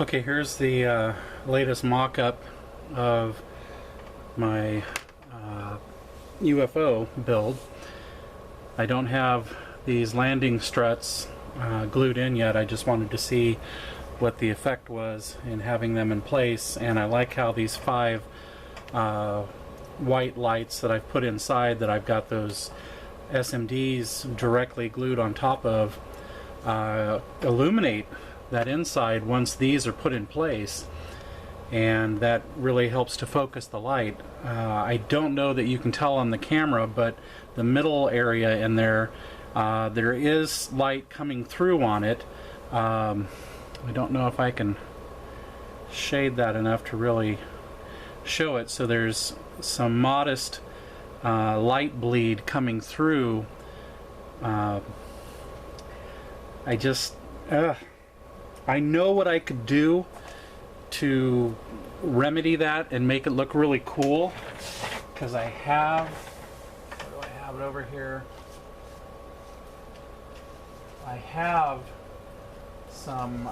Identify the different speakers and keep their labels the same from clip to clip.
Speaker 1: Okay, here's the latest mock-up of my UFO build. I don't have these landing struts glued in yet. I just wanted to see what the effect was in having them in place, and I like how these 5 white lights that I've put inside, that I've got those SMDs directly glued on top of, illuminate that inside once these are put in place, and that really helps to focus the light. I don't know that you can tell on the camera, but the middle area in there, there is light coming through on it. I don't know if I can shade that enough to really show it. So there's some modest light bleed coming through. I know what I could do to remedy that and make it look really cool, because I have, where do I have it over here? I have some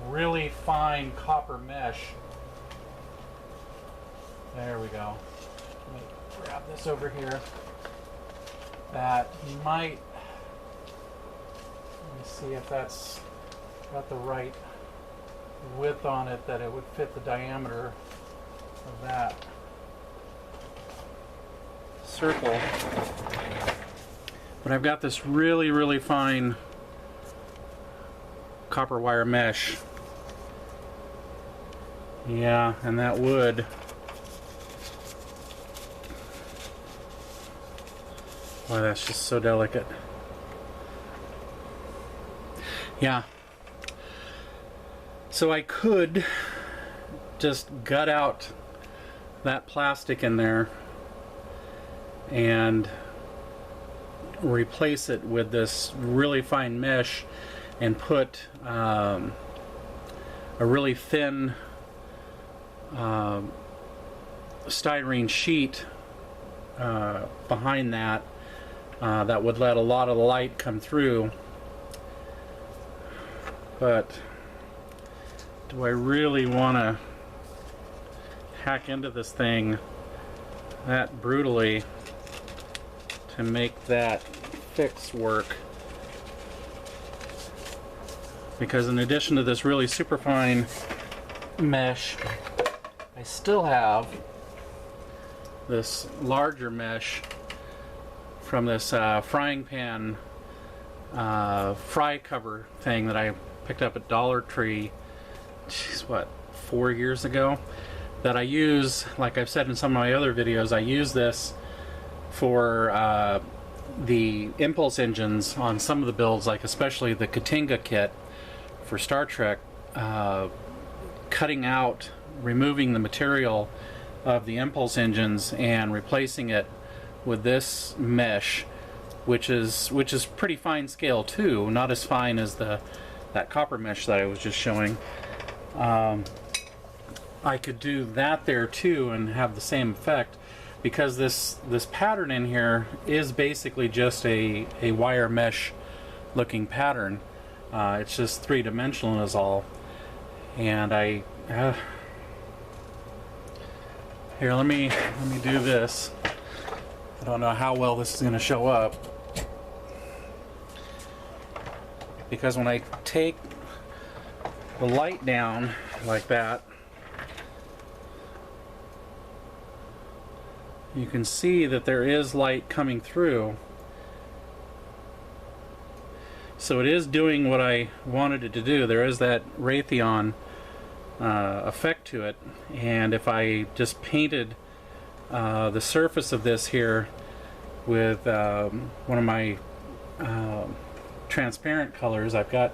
Speaker 1: really fine copper mesh. There we go. Let me grab this over here. That might, let me see if that's got the right width on it, that it would fit the diameter of that circle. But I've got this really fine copper wire mesh. Yeah, and that would, boy, that's just so delicate. Yeah. So I could just gut out that plastic in there and replace it with this really fine mesh and put a really thin styrene sheet behind that, that would let a lot of the light come through. But do I really want to hack into this thing that brutally to make that fix work? Because in addition to this really super fine mesh, I still have this larger mesh from this frying pan fry cover thing that I picked up at Dollar Tree, geez, what, 4 years ago, that I use, like I've said in some of my other videos, I use this for the impulse engines on some of the builds, like especially the Katinga kit for Star Trek, cutting out, removing the material of the impulse engines and replacing it with this mesh, which is pretty fine scale too, not as fine as that copper mesh that I was just showing. I could do that there too and have the same effect, because this pattern in here is basically just a wire mesh looking pattern. It's just 3-dimensional is all. And here, let me do this. I don't know how well this is going to show up, because when I take the light down like that, you can see that there is light coming through. So it is doing what I wanted it to do. There is that Raytheon effect to it, and if I just painted the surface of this here with one of my transparent colors, I've got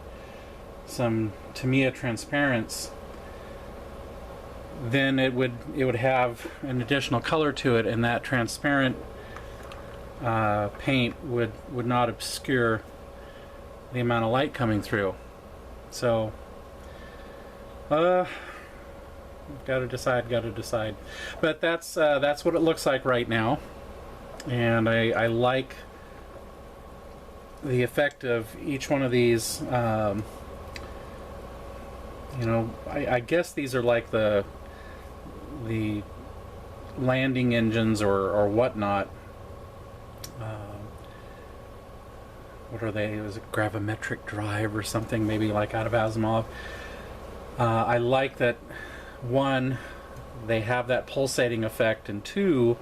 Speaker 1: some Tamiya transparents, then it would have an additional color to it, and that transparent paint would not obscure the amount of light coming through. So gotta decide. But that's what it looks like right now, and I like the effect of each one of these You know, I guess these are like the landing engines or whatnot. What are they? Was it gravimetric drive or something? Maybe like out of Asimov. I like that, one, they have that pulsating effect, and two,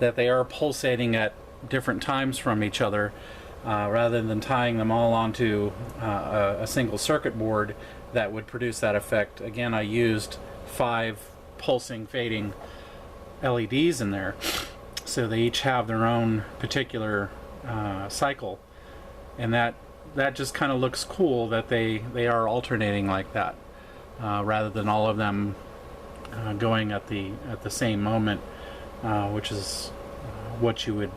Speaker 1: that they are pulsating at different times from each other, rather than tying them all onto a single circuit board that would produce that effect. Again, I used 5 pulsing fading LEDs in there, so they each have their own particular cycle, and that just kind of looks cool that they are alternating like that, rather than all of them going at the same moment, which is what you would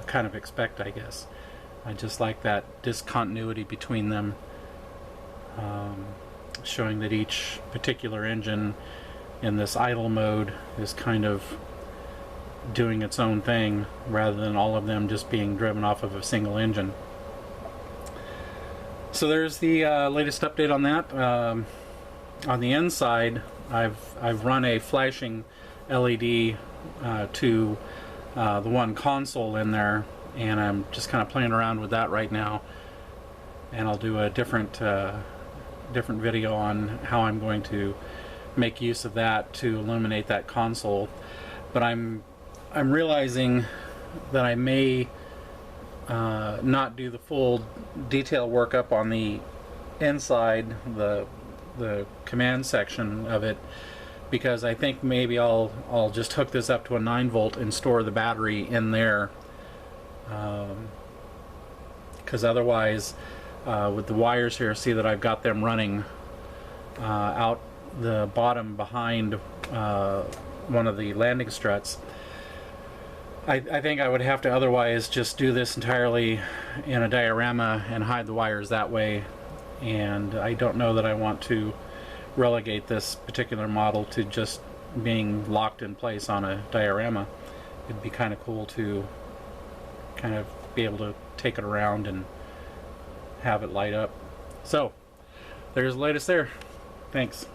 Speaker 1: kind of expect, I guess. I just like that discontinuity between them, showing that each particular engine in this idle mode is kind of doing its own thing, rather than all of them just being driven off of a single engine. So there's the latest update on that. On the inside, I've run a flashing LED to the one console in there, and I'm just kind of playing around with that right now. And I'll do a different video on how I'm going to make use of that to illuminate that console. But I'm realizing that I may not do the full detail workup on the inside, the command section of it, because I think maybe I'll just hook this up to a 9-volt and store the battery in there, because otherwise with the wires here, see that I've got them running out the bottom behind one of the landing struts. I think I would have to otherwise just do this entirely in a diorama and hide the wires that way, and I don't know that I want to relegate this particular model to just being locked in place on a diorama. It'd be kind of cool to kind of be able to take it around and have it light up. So there's the latest there. Thanks.